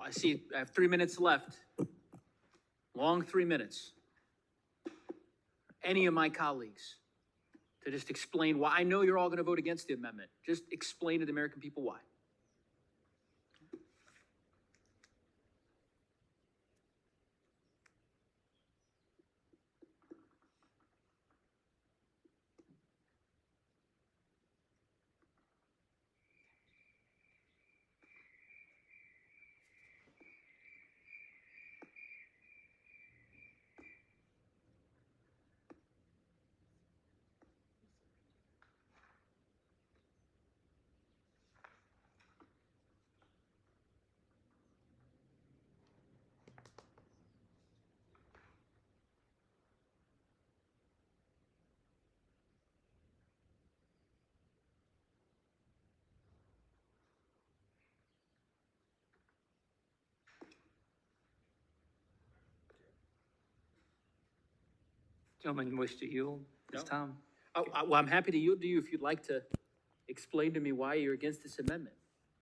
I see, I have 3 minutes left. Long 3 minutes. Any of my colleagues to just explain why. I know you're all going to vote against the amendment. Just explain to the American people why. Gentlemen wish to yield this No. time? Well, I'm happy to yield to you if you'd like to explain to me why you're against this amendment.